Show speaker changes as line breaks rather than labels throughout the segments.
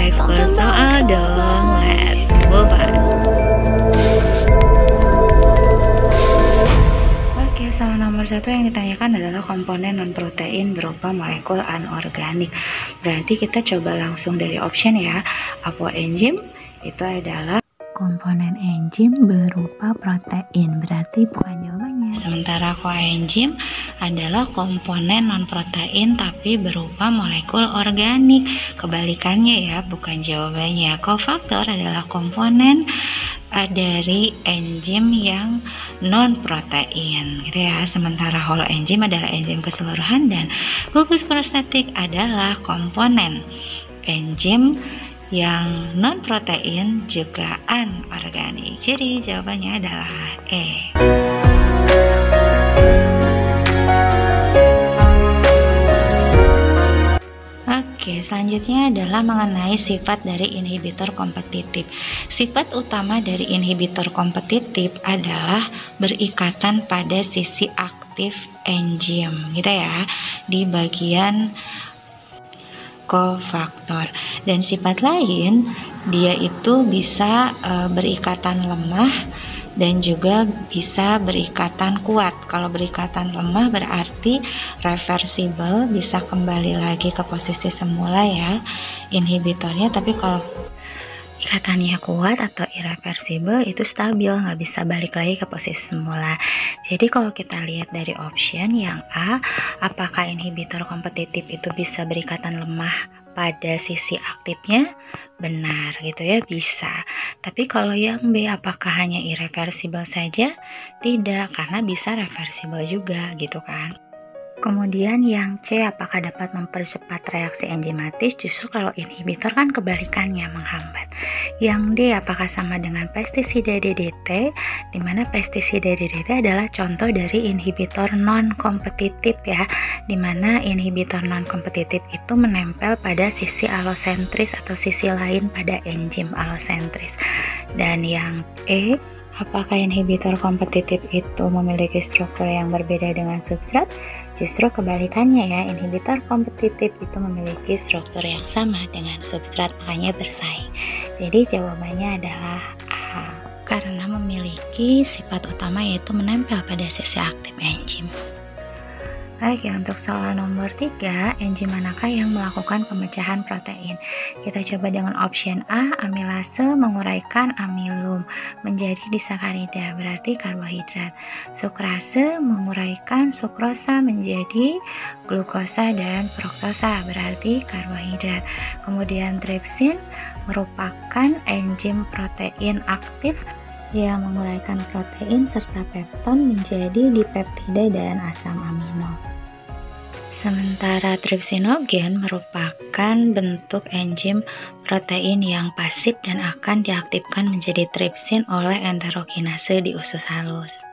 Mulai ke soal dong, let's move on. Oke, soal nomor 1 yang ditanyakan adalah komponen non-protein berupa molekul anorganik. Berarti kita coba langsung dari option ya. Apoenzim itu adalah komponen enzim berupa protein, berarti bukan jawabannya. Sementara koenzim adalah komponen non-protein tapi berupa molekul organik. Kebalikannya ya, bukan jawabannya. Kofaktor adalah komponen dari enzim yang non-protein gitu ya. Sementara holoenzim adalah enzim keseluruhan dan gugus prostatik adalah komponen enzim yang non-protein juga anorganik. Jadi jawabannya adalah E. Oke, selanjutnya adalah mengenai sifat dari inhibitor kompetitif. Sifat utama dari inhibitor kompetitif adalah berikatan pada sisi aktif enzim gitu ya, di bagian kofaktor. Dan sifat lain, dia itu bisa berikatan lemah dan juga bisa berikatan kuat. Kalau berikatan lemah berarti reversible, bisa kembali lagi ke posisi semula ya inhibitornya. Tapi kalau ikatannya kuat atau irreversible itu stabil, nggak bisa balik lagi ke posisi semula. Jadi kalau kita lihat dari option yang A, apakah inhibitor kompetitif itu bisa berikatan lemah pada sisi aktifnya? Benar gitu ya, bisa. Tapi kalau yang B, apakah hanya irreversible saja? Tidak, karena bisa reversible juga gitu kan. Kemudian yang C, apakah dapat mempercepat reaksi enzimatis? Justru kalau inhibitor kan kebalikannya, menghambat. Yang D, apakah sama dengan pestisida DDT? Di mana pestisida DDT adalah contoh dari inhibitor non-kompetitif ya, di mana inhibitor non-kompetitif itu menempel pada sisi alosentris atau sisi lain pada enzim alosentris. Dan yang E, apakah inhibitor kompetitif itu memiliki struktur yang berbeda dengan substrat? Justru kebalikannya ya, inhibitor kompetitif itu memiliki struktur yang sama dengan substrat, makanya bersaing. Jadi jawabannya adalah A, karena memiliki sifat utama yaitu menempel pada sisi aktif enzim. Oke, untuk soal nomor 3, enzim manakah yang melakukan pemecahan protein? Kita coba dengan option A, amilase menguraikan amilum menjadi disakarida, berarti karbohidrat. Sukrase menguraikan sukrosa menjadi glukosa dan fruktosa, berarti karbohidrat. Kemudian tripsin merupakan enzim protein aktif yang menguraikan protein serta pepton menjadi dipeptida dan asam amino. Sementara tripsinogen merupakan bentuk enzim protein yang pasif dan akan diaktifkan menjadi tripsin oleh enterokinase di usus halus.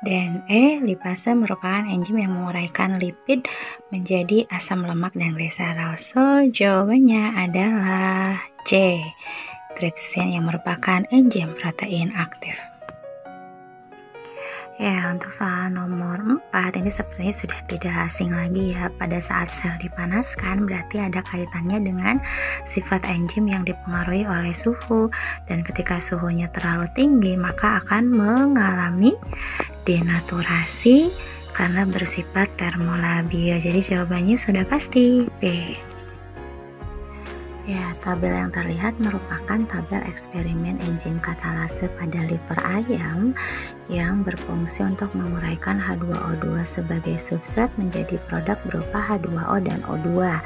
Dan E, lipase merupakan enzim yang menguraikan lipid menjadi asam lemak dan glycerol. So, jawabannya adalah C, tripsin yang merupakan enzim protein aktif. Ya, untuk soal nomor 4 ini sebenarnya sudah tidak asing lagi ya. Pada saat sel dipanaskan berarti ada kaitannya dengan sifat enzim yang dipengaruhi oleh suhu, dan ketika suhunya terlalu tinggi maka akan mengalami denaturasi karena bersifat termolabil. Jadi jawabannya sudah pasti B. Ya, tabel yang terlihat merupakan tabel eksperimen enzim katalase pada liver ayam yang berfungsi untuk menguraikan H2O2 sebagai substrat menjadi produk berupa H2O dan O2,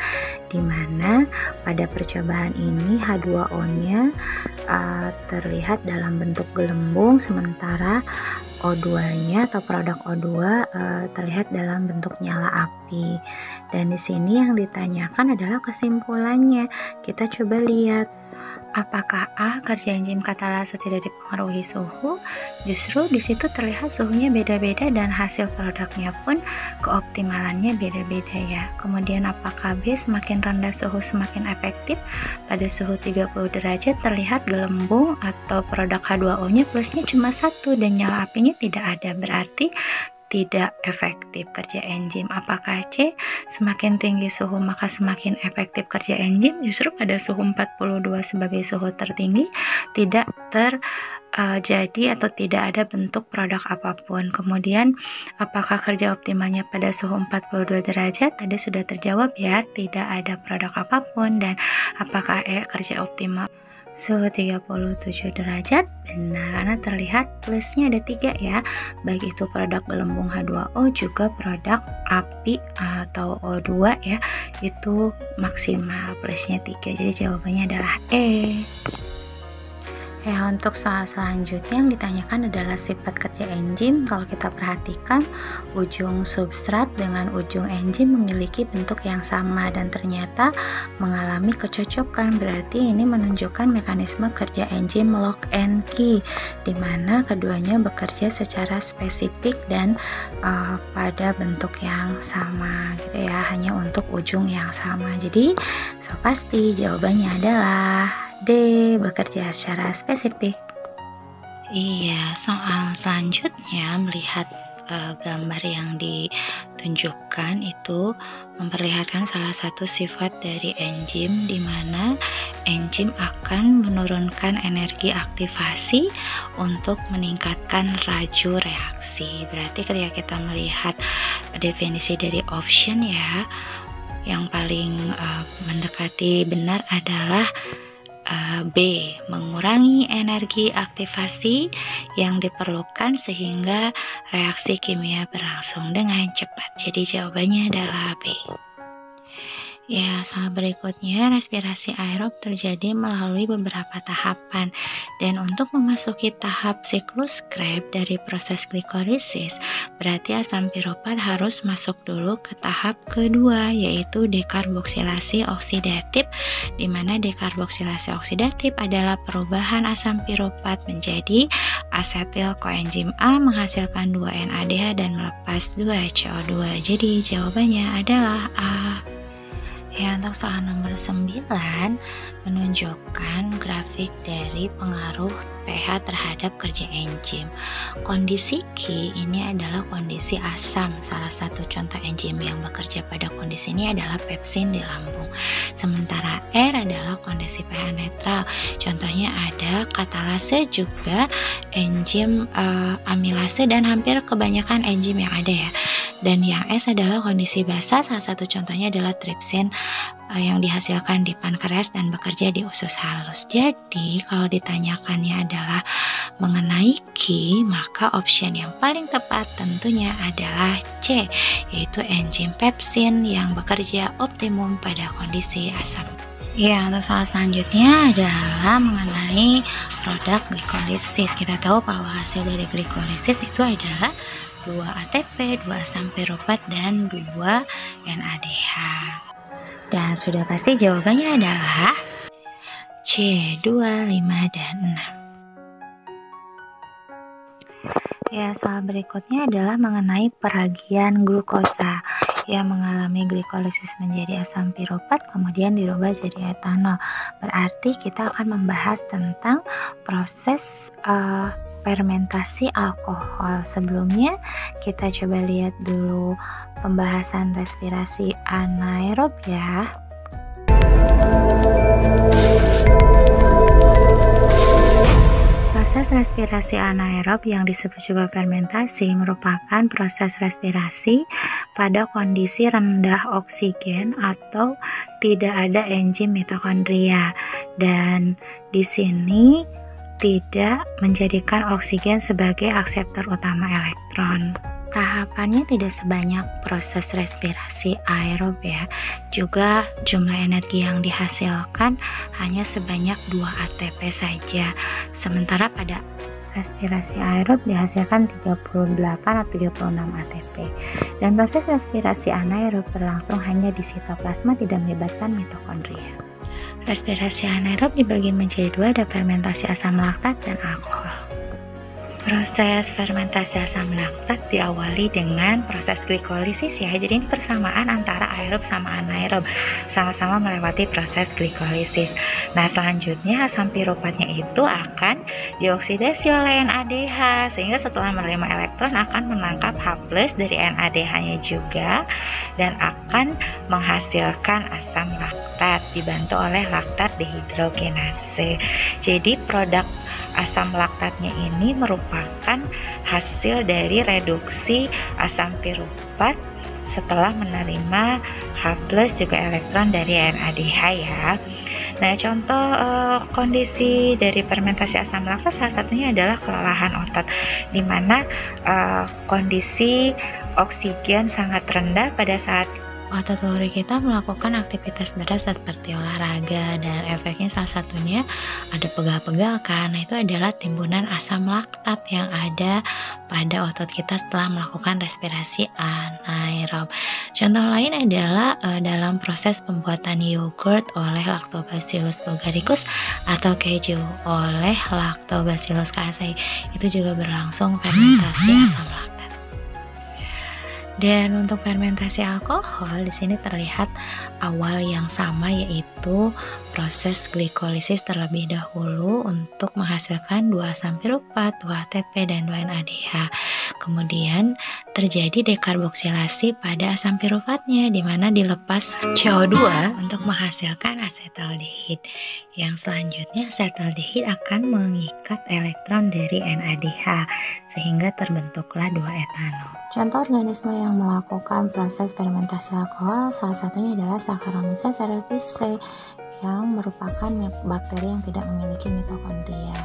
di mana pada percobaan ini H2O-nya terlihat dalam bentuk gelembung, sementara O2-nya atau produk O2 terlihat dalam bentuk nyala api. Dan di sini yang ditanyakan adalah kesimpulannya. Kita coba lihat, apakah A, kerja enzim katalase tidak dipengaruhi suhu? Justru di situ terlihat suhunya beda-beda dan hasil produknya pun keoptimalannya beda-beda ya. Kemudian apakah B, semakin rendah suhu semakin efektif? Pada suhu 30 derajat terlihat gelembung atau produk H2O-nya plusnya cuma 1 dan nyala apinya tidak ada, berarti tidak efektif kerja enzim. Apakah C, semakin tinggi suhu maka semakin efektif kerja enzim? Justru pada suhu 42 sebagai suhu tertinggi tidak terjadi atau tidak ada bentuk produk apapun. Kemudian apakah kerja optimalnya pada suhu 42 derajat? Tadi sudah terjawab ya, tidak ada produk apapun. Dan apakah kerja optimal suhu 37 derajat? Benar, karena terlihat plusnya ada 3 ya, baik itu produk gelembung H2O juga produk api atau O2 ya, itu maksimal plusnya 3. Jadi jawabannya adalah E. Ya, untuk soal selanjutnya yang ditanyakan adalah sifat kerja enzim. Kalau kita perhatikan, ujung substrat dengan ujung enzim memiliki bentuk yang sama dan ternyata mengalami kecocokan. Berarti ini menunjukkan mekanisme kerja enzim lock and key, di mana keduanya bekerja secara spesifik dan pada bentuk yang sama gitu ya, hanya untuk ujung yang sama. Jadi pasti jawabannya adalah D, bekerja secara spesifik. Iya, soal selanjutnya melihat gambar yang ditunjukkan itu memperlihatkan salah satu sifat dari enzim, di mana enzim akan menurunkan energi aktivasi untuk meningkatkan laju reaksi. Berarti ketika kita melihat definisi dari option ya, yang paling mendekati benar adalah B, mengurangi energi aktivasi yang diperlukan sehingga reaksi kimia berlangsung dengan cepat. Jadi jawabannya adalah B. Ya, soal berikutnya, respirasi aerob terjadi melalui beberapa tahapan. Dan untuk memasuki tahap siklus Krebs dari proses glikolisis, berarti asam piruvat harus masuk dulu ke tahap kedua, yaitu dekarboksilasi oksidatif, di mana dekarboksilasi oksidatif adalah perubahan asam piruvat menjadi asetil koenzim A menghasilkan 2 NADH dan melepas 2 CO2. Jadi jawabannya adalah A. Ya, untuk soal nomor 9 menunjukkan grafik dari pengaruh pH terhadap kerja enzim. Kondisi Q ini adalah kondisi asam. Salah satu contoh enzim yang bekerja pada kondisi ini adalah pepsin di lambung. Sementara R adalah kondisi pH netral. Contohnya ada katalase, juga enzim amilase, dan hampir kebanyakan enzim yang ada ya. Dan yang S adalah kondisi basa. Salah satu contohnya adalah tripsin yang dihasilkan di pankreas dan bekerja di usus halus. Jadi kalau ditanyakannya adalah mengenai Q, maka option yang paling tepat tentunya adalah C, yaitu enzim pepsin yang bekerja optimum pada kondisi asam. Ya, untuk soal selanjutnya adalah mengenai produk glikolisis. Kita tahu bahwa hasil dari glikolisis itu adalah 2 ATP, 2 asam piruvat, dan 2 NADH. Dan sudah pasti jawabannya adalah C, 2, 5, dan 6. Ya, soal berikutnya adalah mengenai peragian glukosa yang mengalami glikolisis menjadi asam piruvat kemudian dirubah jadi etanol. Berarti kita akan membahas tentang proses fermentasi alkohol. Sebelumnya kita coba lihat dulu pembahasan respirasi anaerob ya. Proses respirasi anaerob yang disebut juga fermentasi merupakan proses respirasi pada kondisi rendah oksigen atau tidak ada enzim mitokondria, dan di sini tidak menjadikan oksigen sebagai akseptor utama elektron. Tahapannya tidak sebanyak proses respirasi aerob ya. Juga jumlah energi yang dihasilkan hanya sebanyak 2 ATP saja. Sementara pada respirasi aerob dihasilkan 38 atau 36 ATP. Dan proses respirasi anaerob berlangsung hanya di sitoplasma, tidak melibatkan mitokondria. Respirasi anaerob dibagi menjadi 2, ada fermentasi asam laktat dan alkohol. Proses fermentasi asam laktat diawali dengan proses glikolisis ya. Jadi ini persamaan antara aerob sama anaerob, sama-sama melewati proses glikolisis. Nah, selanjutnya asam pirupatnya itu akan dioksidasi oleh NADH, sehingga setelah menerima elektron akan menangkap H+ dari NADH-nya juga dan akan menghasilkan asam laktat dibantu oleh laktat dehidrogenase. Jadi produk asam laktatnya ini merupakan hasil dari reduksi asam piruvat setelah menerima H+ juga elektron dari NADH ya. Nah, contoh kondisi dari fermentasi asam laktat salah satunya adalah kelelahan otot, di mana kondisi oksigen sangat rendah pada saat otot lori kita melakukan aktivitas berat seperti olahraga, dan efeknya salah satunya ada pegal-pegal kan. Nah, itu adalah timbunan asam laktat yang ada pada otot kita setelah melakukan respirasi anaerob. Contoh lain adalah dalam proses pembuatan yogurt oleh Lactobacillus bulgaricus atau keju oleh Lactobacillus casei. Itu juga berlangsung fermentasi asam laktat. Dan untuk fermentasi alkohol di sini terlihat awal yang sama, yaitu proses glikolisis terlebih dahulu untuk menghasilkan 2 asam piruvat, 2 ATP dan 2 NADH. Kemudian terjadi dekarboksilasi pada asam piruvatnya, di mana dilepas CO2 untuk menghasilkan asetaldehid. Yang selanjutnya asetaldehid akan mengikat elektron dari NADH sehingga terbentuklah 2 etanol. Contoh organisme yang melakukan proses fermentasi alkohol salah satunya adalah Saccharomyces cerevisiae yang merupakan bakteri yang tidak memiliki mitokondria.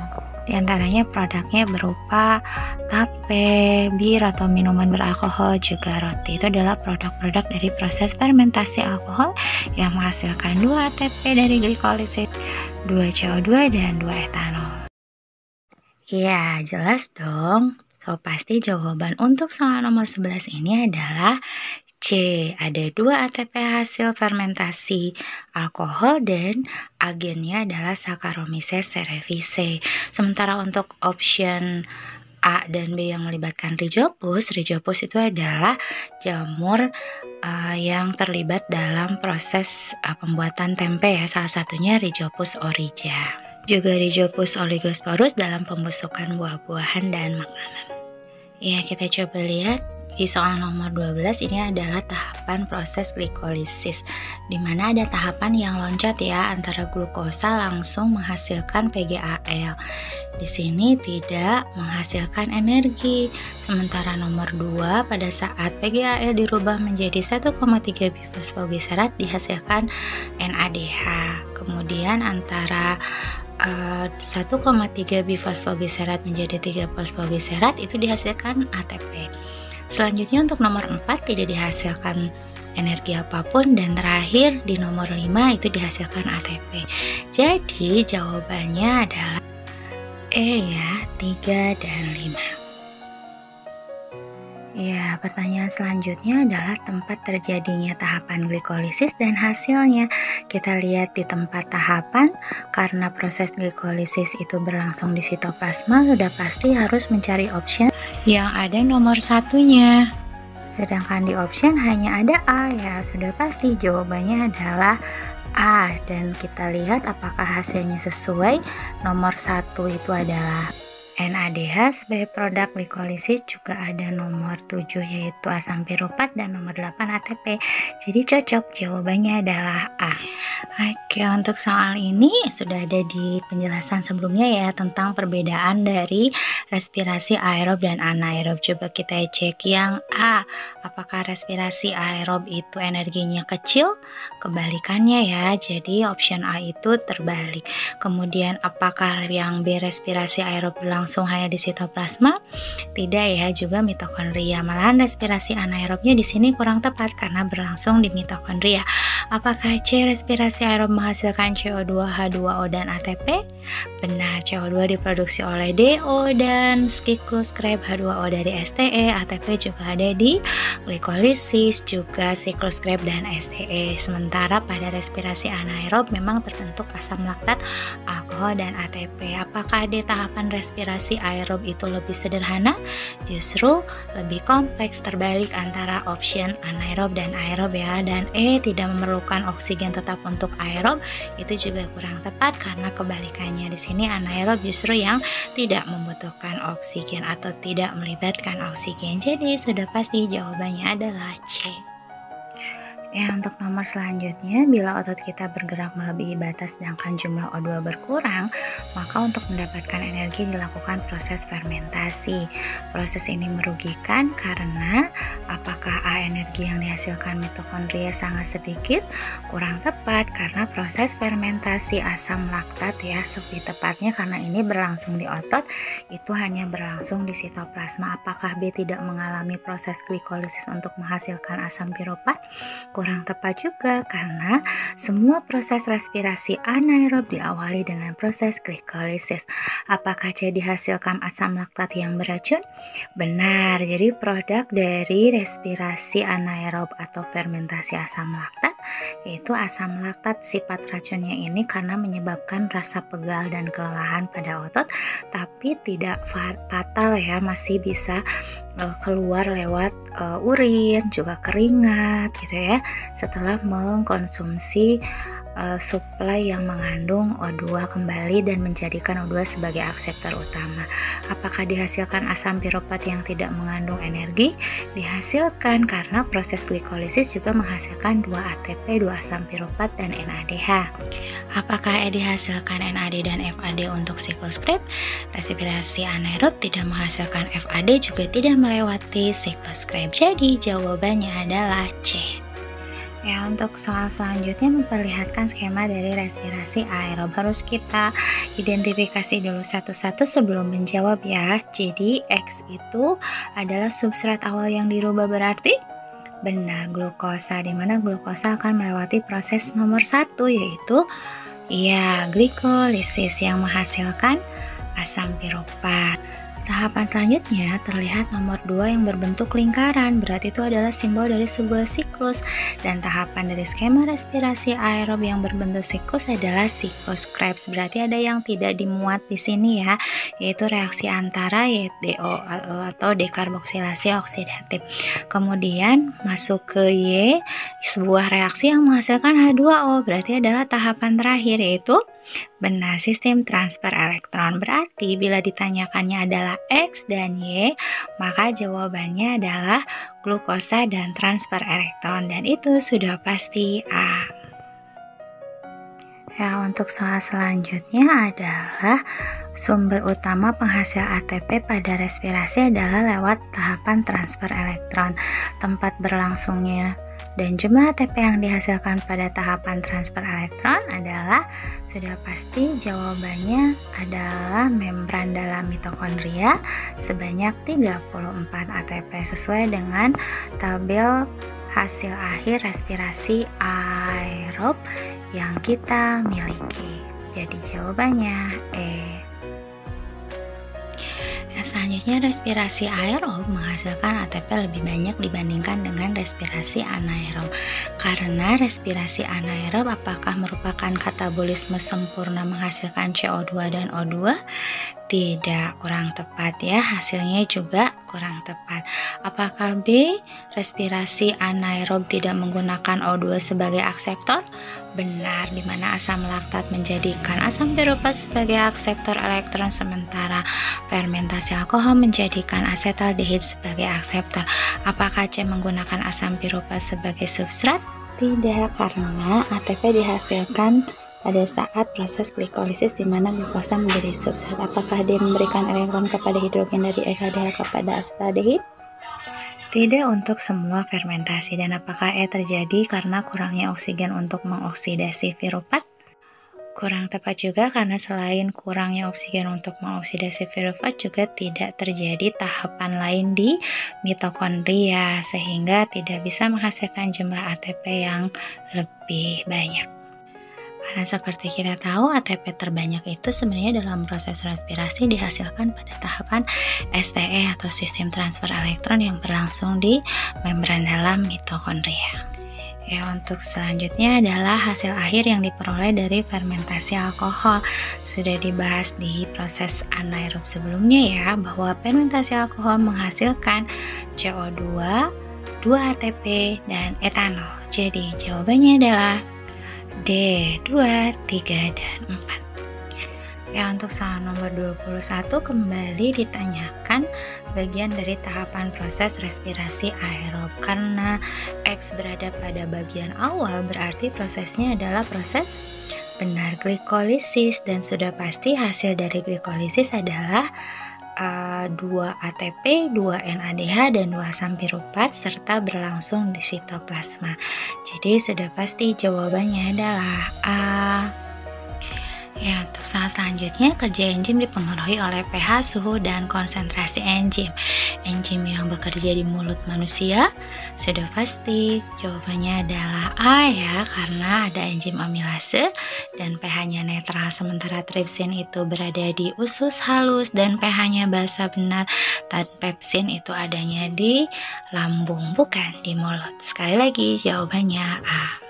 Di antaranya produknya berupa tape, bir atau minuman beralkohol, juga roti. Itu adalah produk-produk dari proses fermentasi alkohol yang menghasilkan 2 ATP dari glikolisis, 2 CO2 dan 2 etanol. Ya, jelas dong. So, pasti jawaban untuk soal nomor 11 ini adalah C. Ada 2 ATP hasil fermentasi alkohol dan agennya adalah Saccharomyces cerevisiae. Sementara untuk option A dan B yang melibatkan Rhizopus itu adalah jamur yang terlibat dalam proses pembuatan tempe ya, salah satunya Rhizopus oryza. Juga Rhizopus oligosporus dalam pembusukan buah-buahan dan makanan. Ya, kita coba lihat di soal nomor 12 ini adalah tahapan proses glikolisis, di mana ada tahapan yang loncat ya, antara glukosa langsung menghasilkan PGAL. Di sini tidak menghasilkan energi. Sementara nomor 2 pada saat PGAL dirubah menjadi 1,3 bifosfoglycerat dihasilkan NADH. Kemudian antara 1,3 bifosfoglycerat menjadi 3 fosfoglycerat itu dihasilkan ATP. Selanjutnya untuk nomor 4 tidak dihasilkan energi apapun, dan terakhir di nomor 5 itu dihasilkan ATP. Jadi jawabannya adalah E ya, 3 dan 5. Ya, pertanyaan selanjutnya adalah tempat terjadinya tahapan glikolisis dan hasilnya. Kita lihat di tempat tahapan, karena proses glikolisis itu berlangsung di sitoplasma, sudah pasti harus mencari option yang ada nomor 1-nya. Sedangkan di option hanya ada A ya, sudah pasti jawabannya adalah A. Dan kita lihat apakah hasilnya sesuai. Nomor 1 itu adalah NADH sebagai produk glikolisis, juga ada nomor 7 yaitu asam piruvat dan nomor 8 ATP. Jadi cocok, jawabannya adalah A. Oke, untuk soal ini sudah ada di penjelasan sebelumnya ya tentang perbedaan dari respirasi aerob dan anaerob. Coba kita cek yang A. Apakah respirasi aerob itu energinya kecil? Kebalikannya ya, jadi option A itu terbalik. Kemudian apakah yang B respirasi aerob langsung hanya di sitoplasma? Tidak ya, juga mitokondria. Malahan respirasi anaerobnya di sini kurang tepat karena berlangsung di mitokondria. Apakah C respirasi aerob menghasilkan CO2, H2O dan ATP? Benar, CO2 diproduksi oleh DO dan siklus Krebs, H2O dari STE, ATP juga ada di glikolisis, juga siklus Krebs dan STE. Sementara pada respirasi anaerob memang terbentuk asam laktat, alkohol dan ATP. Apakah di tahapan respirasi respirasi aerob itu lebih sederhana, justru lebih kompleks, terbalik antara option anaerob dan aerob ya. Dan tidak memerlukan oksigen tetap untuk aerob itu juga kurang tepat, karena kebalikannya, di sini anaerob justru yang tidak membutuhkan oksigen atau tidak melibatkan oksigen. Jadi sudah pasti jawabannya adalah C. Ya, untuk nomor selanjutnya, bila otot kita bergerak melebihi batas sedangkan jumlah O2 berkurang, maka untuk mendapatkan energi dilakukan proses fermentasi. Proses ini merugikan karena apakah energi yang dihasilkan mitokondria sangat sedikit? Kurang tepat, karena proses fermentasi asam laktat ya, lebih tepatnya karena ini berlangsung di otot, itu hanya berlangsung di sitoplasma. Apakah B tidak mengalami proses glikolisis untuk menghasilkan asam piruvat? Kurang tepat juga, karena semua proses respirasi anaerob diawali dengan proses glikolisis. Apakah C dihasilkan asam laktat yang beracun? Benar, jadi produk dari respirasi anaerob atau fermentasi asam laktat yaitu asam laktat. Sifat racunnya ini karena menyebabkan rasa pegal dan kelelahan pada otot, tapi tidak fatal ya, masih bisa keluar lewat urin, juga keringat gitu ya, setelah mengkonsumsi suplai yang mengandung O2 kembali dan menjadikan O2 sebagai akseptor utama. Apakah dihasilkan asam piruvat yang tidak mengandung energi? Dihasilkan, karena proses glikolisis juga menghasilkan 2 ATP, 2 asam piruvat dan NADH. Apakah dihasilkan NAD dan FAD untuk siklus Krebs? Respirasi anaerob tidak menghasilkan FAD, juga tidak melewati siklus Krebs. Jadi jawabannya adalah C. Ya, untuk soal selanjutnya memperlihatkan skema dari respirasi aerob. Harus kita identifikasi dulu satu-satu sebelum menjawab ya. Jadi X itu adalah substrat awal yang dirubah, berarti benar, glukosa, dimana glukosa akan melewati proses nomor 1 yaitu glikolisis yang menghasilkan asam piruvat. Tahapan selanjutnya terlihat nomor 2 yang berbentuk lingkaran, berarti itu adalah simbol dari sebuah siklus. Dan tahapan dari skema respirasi aerob yang berbentuk siklus adalah siklus Krebs. Berarti ada yang tidak dimuat di sini ya, yaitu reaksi antara DO atau dekarboksilasi oksidatif. Kemudian masuk ke Y, sebuah reaksi yang menghasilkan H2O, berarti adalah tahapan terakhir, yaitu benar, sistem transfer elektron. Berarti bila ditanyakannya adalah X dan Y, maka jawabannya adalah glukosa dan transfer elektron, dan itu sudah pasti A. Ya, untuk soal selanjutnya adalah sumber utama penghasil ATP pada respirasi adalah lewat tahapan transfer elektron. Tempat berlangsungnya dan jumlah ATP yang dihasilkan pada tahapan transfer elektron adalah sudah pasti jawabannya adalah membran dalam mitokondria sebanyak 34 ATP sesuai dengan tabel hasil akhir respirasi aerob yang kita miliki. Jadi jawabannya E. Selanjutnya, respirasi aerob menghasilkan ATP lebih banyak dibandingkan dengan respirasi anaerob. Karena respirasi anaerob apakah merupakan katabolisme sempurna menghasilkan CO2 dan O2? Tidak, kurang tepat ya, hasilnya juga kurang tepat. Apakah B, respirasi anaerob tidak menggunakan O2 sebagai akseptor? Benar, di mana asam laktat menjadikan asam piruvat sebagai akseptor elektron, sementara fermentasi alkohol menjadikan asetaldehid sebagai akseptor. Apakah C menggunakan asam piruvat sebagai substrat? Tidak, karena ATP dihasilkan pada saat proses glikolisis di mana glukosa menjadi substrat. Apakah dia memberikan elektron kepada hidrogen dari NADH kepada asetaldehid? Tidak untuk semua fermentasi. Dan apakah E terjadi karena kurangnya oksigen untuk mengoksidasi piruvat? Kurang tepat juga, karena selain kurangnya oksigen untuk mengoksidasi piruvat juga tidak terjadi tahapan lain di mitokondria sehingga tidak bisa menghasilkan jumlah ATP yang lebih banyak. Karena seperti kita tahu, ATP terbanyak itu sebenarnya dalam proses respirasi dihasilkan pada tahapan STE atau sistem transfer elektron yang berlangsung di membran dalam mitokondria. Ya, untuk selanjutnya adalah hasil akhir yang diperoleh dari fermentasi alkohol. Sudah dibahas di proses anaerob sebelumnya ya, bahwa fermentasi alkohol menghasilkan CO2, 2 ATP, dan etanol. Jadi jawabannya adalah D, 2, 3, dan 4. Ya, untuk soal nomor 21 kembali ditanyakan bagian dari tahapan proses respirasi aerob. Karena X berada pada bagian awal, berarti prosesnya adalah proses benar glikolisis, dan sudah pasti hasil dari glikolisis adalah 2 ATP, 2 NADH, dan 2 asam piruvat serta berlangsung di sitoplasma. Jadi sudah pasti jawabannya adalah A. Ya, untuk soal selanjutnya, kerja enzim dipengaruhi oleh pH, suhu, dan konsentrasi enzim. Enzim yang bekerja di mulut manusia, sudah pasti jawabannya adalah A ya, karena ada enzim amilase dan pH-nya netral, sementara tripsin itu berada di usus halus dan pH-nya basa benar, dan pepsin itu adanya di lambung, bukan di mulut. Sekali lagi jawabannya A.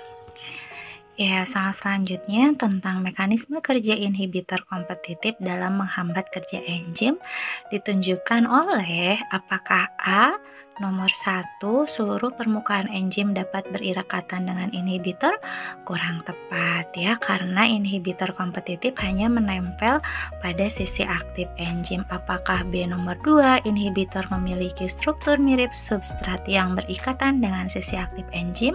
Ya, soal selanjutnya tentang mekanisme kerja inhibitor kompetitif dalam menghambat kerja enzim ditunjukkan oleh apakah A. Nomor 1, seluruh permukaan enzim dapat beririkatan dengan inhibitor? Kurang tepat ya, karena inhibitor kompetitif hanya menempel pada sisi aktif enzim. Apakah B. Nomor 2, inhibitor memiliki struktur mirip substrat yang berikatan dengan sisi aktif enzim?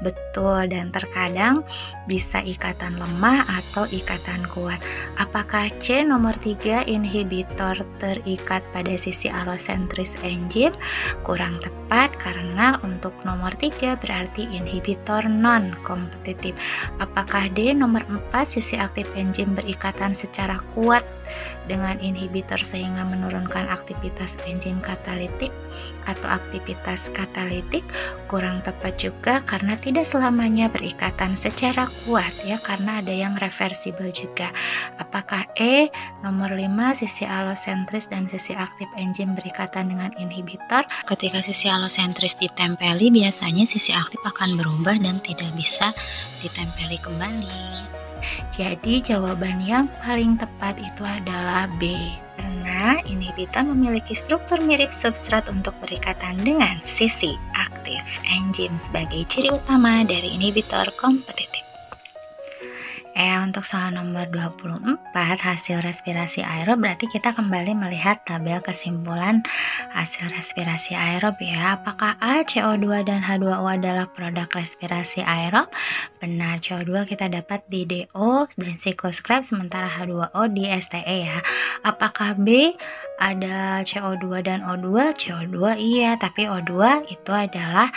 Betul, dan terkadang bisa ikatan lemah atau ikatan kuat. Apakah C. Nomor 3, inhibitor terikat pada sisi alosentris enzim? Kurang tepat, karena untuk nomor 3 berarti inhibitor non kompetitif. Apakah D. Nomor 4, sisi aktif enzim berikatan secara kuat dengan inhibitor sehingga menurunkan aktivitas enzim katalitik atau aktivitas katalitik? Kurang tepat juga, karena tidak selamanya berikatan secara kuat ya, karena ada yang reversibel juga. Apakah E. Nomor 5, sisi alosentris dan sisi aktif enzim berikatan dengan inhibitor? Ketika sisi alosentris ditempeli, biasanya sisi aktif akan berubah dan tidak bisa ditempeli kembali. Jadi jawaban yang paling tepat itu adalah B, karena inhibitor memiliki struktur mirip substrat untuk berikatan dengan sisi aktif enzim sebagai ciri utama dari inhibitor kompetitif. Untuk soal nomor 24, hasil respirasi aerob, berarti kita kembali melihat tabel kesimpulan hasil respirasi aerob ya. Apakah A. CO2 dan H2O adalah produk respirasi aerob? Benar, CO2 kita dapat di DO dan siklus Krebs, sementara H2O di STE ya. Apakah B. ada CO2 dan O2? CO2 iya, tapi O2 itu adalah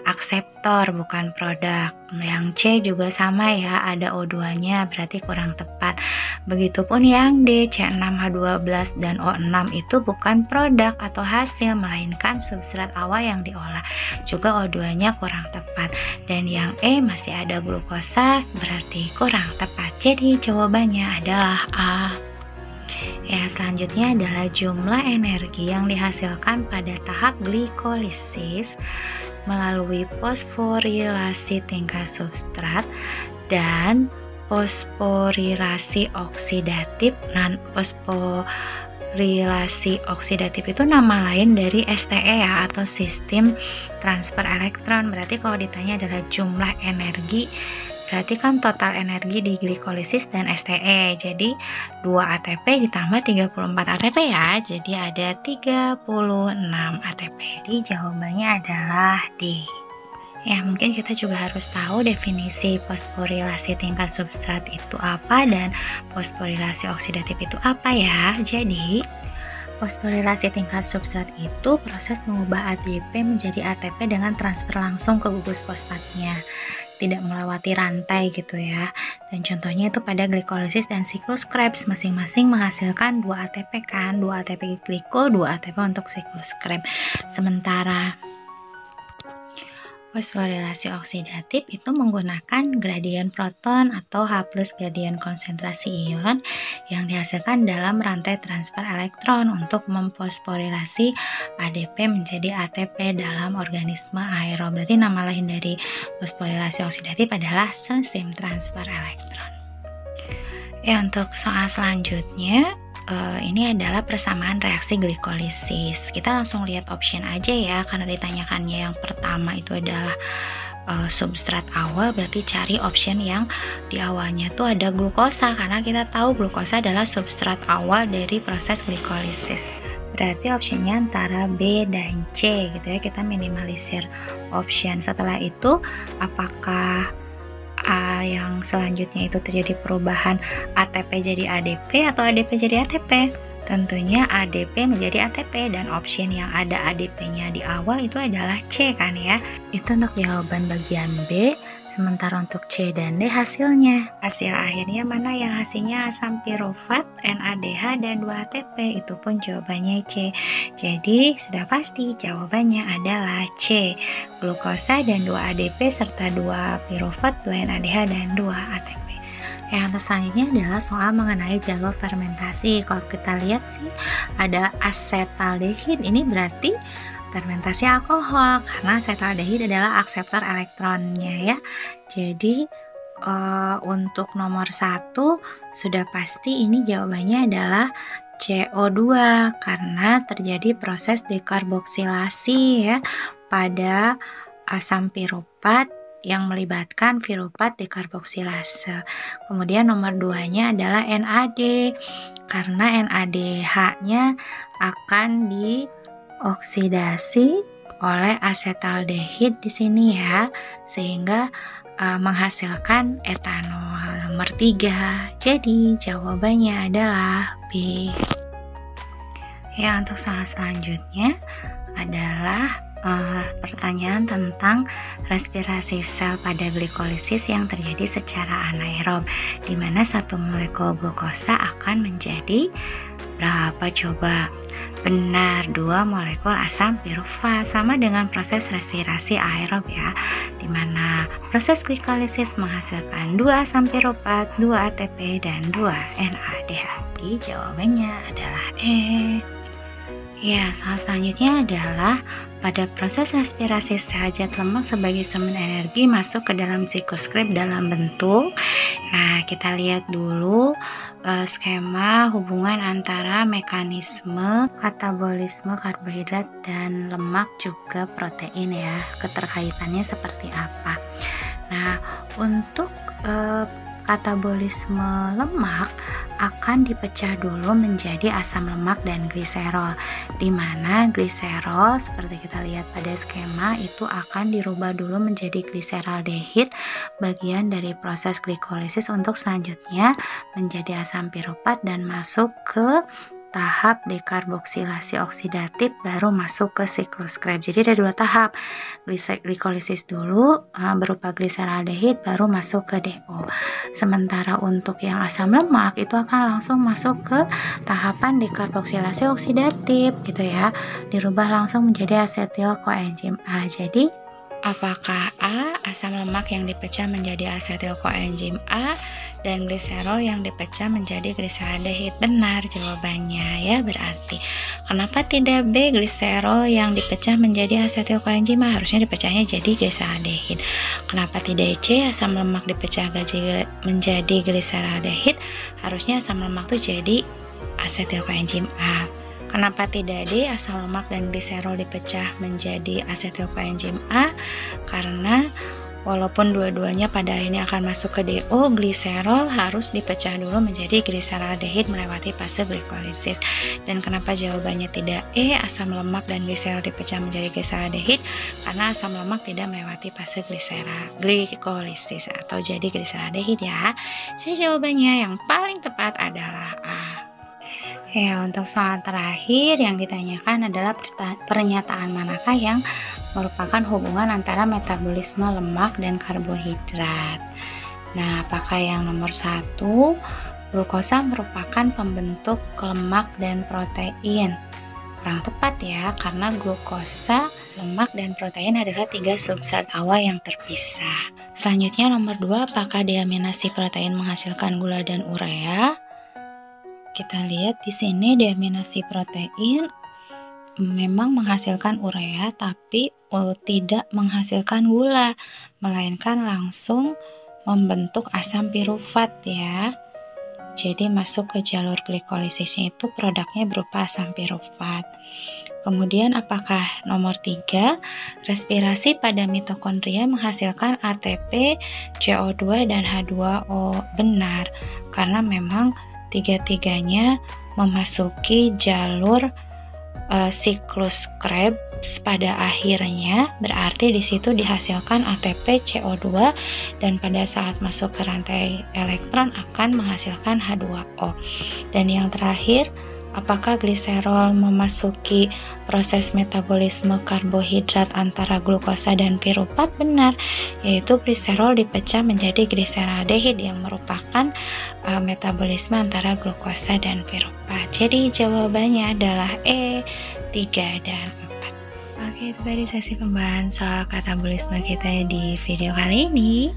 akseptor, bukan produk. Yang C juga sama ya, ada O2-nya, berarti kurang tepat. Begitupun yang D, C6H12 dan O6 itu bukan produk atau hasil, melainkan substrat awal yang diolah. Juga O2-nya kurang tepat. Dan yang E, masih ada glukosa, berarti kurang tepat. Jadi jawabannya adalah A. Ya, selanjutnya adalah jumlah energi yang dihasilkan pada tahap glikolisis melalui fosforilasi tingkat substrat dan fosforilasi oksidatif. Fosforilasi oksidatif itu nama lain dari STE ya, atau sistem transfer elektron. Berarti kalau ditanya adalah jumlah energi, berarti kan total energi di glikolisis dan STE. Jadi 2 ATP ditambah 34 ATP ya. Jadi ada 36 ATP. Jadi jawabannya adalah D. Ya, mungkin kita juga harus tahu definisi fosforilasi tingkat substrat itu apa dan fosforilasi oksidatif itu apa ya. Jadi fosforilasi tingkat substrat itu proses mengubah ADP menjadi ATP dengan transfer langsung ke gugus fosfatnya, tidak melewati rantai gitu ya. Dan contohnya itu pada glikolisis dan siklus Krebs, masing-masing menghasilkan 2 ATP kan, 2 ATP gliko, 2 ATP untuk siklus Krebs. Sementara Fosforilasi oksidatif itu menggunakan gradien proton atau H+ gradien konsentrasi ion yang dihasilkan dalam rantai transfer elektron untuk memfosforilasi ADP menjadi ATP dalam organisme aerob. Berarti nama lain dari fosforilasi oksidatif adalah sistem transfer elektron. Ya, untuk soal selanjutnya ini adalah persamaan reaksi glikolisis. Kita langsung lihat option aja ya, karena ditanyakannya yang pertama itu adalah substrat awal, berarti cari option yang di awalnya tuh ada glukosa, karena kita tahu glukosa adalah substrat awal dari proses glikolisis. Berarti optionnya antara B dan C gitu ya, kita minimalisir option. Setelah itu apakah A yang selanjutnya itu terjadi perubahan ATP jadi ADP atau ADP jadi ATP? Tentunya ADP menjadi ATP, dan option yang ada ADP-nya di awal itu adalah C kan ya. Itu untuk jawaban bagian B. Sementara untuk C dan D hasilnya, hasil akhirnya mana yang hasilnya asam pirufat, NADH, dan 2 ATP, itu pun jawabannya C. Jadi sudah pasti jawabannya adalah C, glukosa dan 2 ADP serta 2 pirufat, 2 NADH, dan 2 ATP. Yang selanjutnya adalah soal mengenai jalur fermentasi. Kalau kita lihat sih ada asetaldehid, ini berarti fermentasi alkohol, karena asetaldehid adalah akseptor elektronnya ya. Jadi untuk nomor 1 sudah pasti ini jawabannya adalah CO2, karena terjadi proses dekarboksilasi ya pada asam piruvat yang melibatkan piruvat dekarboksilase. Kemudian nomor 2-nya adalah NAD, karena NADH-nya akan dioksidasi oleh asetaldehid di sini ya, sehingga menghasilkan etanol. Nomor 3, jadi jawabannya adalah B. Ya, untuk soal selanjutnya adalah pertanyaan tentang respirasi sel pada glikolisis yang terjadi secara anaerob, di mana 1 molekul glukosa akan menjadi berapa coba? Benar, 2 molekul asam pirufat, sama dengan proses respirasi aerob ya, di mana proses glikolisis menghasilkan 2 asam pirufat, 2 ATP, dan 2 NADH. Jadi jawabannya adalah E. Ya, soal selanjutnya adalah pada proses respirasi sel zat lemak sebagai sumber energi masuk ke dalam siklus Krebs dalam bentuk. Nah, kita lihat dulu skema hubungan antara mekanisme katabolisme karbohidrat dan lemak juga protein ya. Keterkaitannya seperti apa? Nah, untuk katabolisme lemak akan dipecah dulu menjadi asam lemak dan gliserol, di mana gliserol seperti kita lihat pada skema itu akan dirubah dulu menjadi gliseraldehid, bagian dari proses glikolisis untuk selanjutnya menjadi asam pirufat dan masuk ke tahap dekarboksilasi oksidatif, baru masuk ke siklus Krebs. Jadi ada 2 tahap, glikolisis dulu berupa gliseraldehid, baru masuk ke DO. Sementara untuk yang asam lemak itu akan langsung masuk ke tahapan dekarboksilasi oksidatif gitu ya, dirubah langsung menjadi asetil koenzim A. Jadi apakah A, asam lemak yang dipecah menjadi asetil koenzim A, dan gliserol yang dipecah menjadi gliseraldehid? Benar jawabannya ya. Berarti kenapa tidak B, gliserol yang dipecah menjadi asetil koenzim A? Harusnya dipecahnya jadi gliseraldehid. Kenapa tidak C, asam lemak dipecah menjadi gliseraldehid? Harusnya asam lemak itu jadi asetil koenzim A. Kenapa tidak D, asam lemak dan gliserol dipecah menjadi asetil koenzim A? Karena walaupun dua-duanya pada akhirnya akan masuk ke DO, gliserol harus dipecah dulu menjadi gliseraldehid melewati fase glikolisis. Dan kenapa jawabannya tidak E, asam lemak dan gliserol dipecah menjadi gliseraldehid? Karena asam lemak tidak melewati fase glikolisis atau jadi gliseraldehid ya. Jadi jawabannya yang paling tepat adalah A. Ya, untuk soal terakhir yang ditanyakan adalah pernyataan manakah yang merupakan hubungan antara metabolisme lemak dan karbohidrat. Nah, apakah yang nomor 1, glukosa merupakan pembentuk lemak dan protein? kurang tepat ya, karena glukosa, lemak, dan protein adalah 3 substrat awal yang terpisah. Selanjutnya nomor 2, apakah deaminasi protein menghasilkan gula dan urea? Kita lihat di sini deaminasi protein memang menghasilkan urea, tapi tidak menghasilkan gula, melainkan langsung membentuk asam pirufat ya. Jadi masuk ke jalur glikolisisnya itu produknya berupa asam pirufat. Kemudian apakah nomor 3, respirasi pada mitokondria menghasilkan ATP, CO2, dan H2O? Benar, karena memang tiga-tiganya memasuki jalur siklus Krebs pada akhirnya, berarti di situ dihasilkan ATP, CO2, dan pada saat masuk ke rantai elektron akan menghasilkan H2O. Dan yang terakhir, apakah gliserol memasuki proses metabolisme karbohidrat antara glukosa dan pirufat? Benar, yaitu gliserol dipecah menjadi gliseraldehid yang merupakan metabolisme antara glukosa dan pirufat. Jadi jawabannya adalah E, 3 dan 4. Oke, itu tadi sesi pembahasan soal katabolisme kita di video kali ini.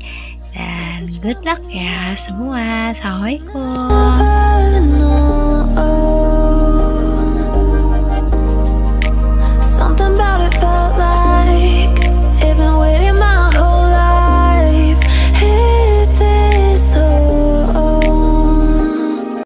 Dan good luck ya semua. Assalamualaikum.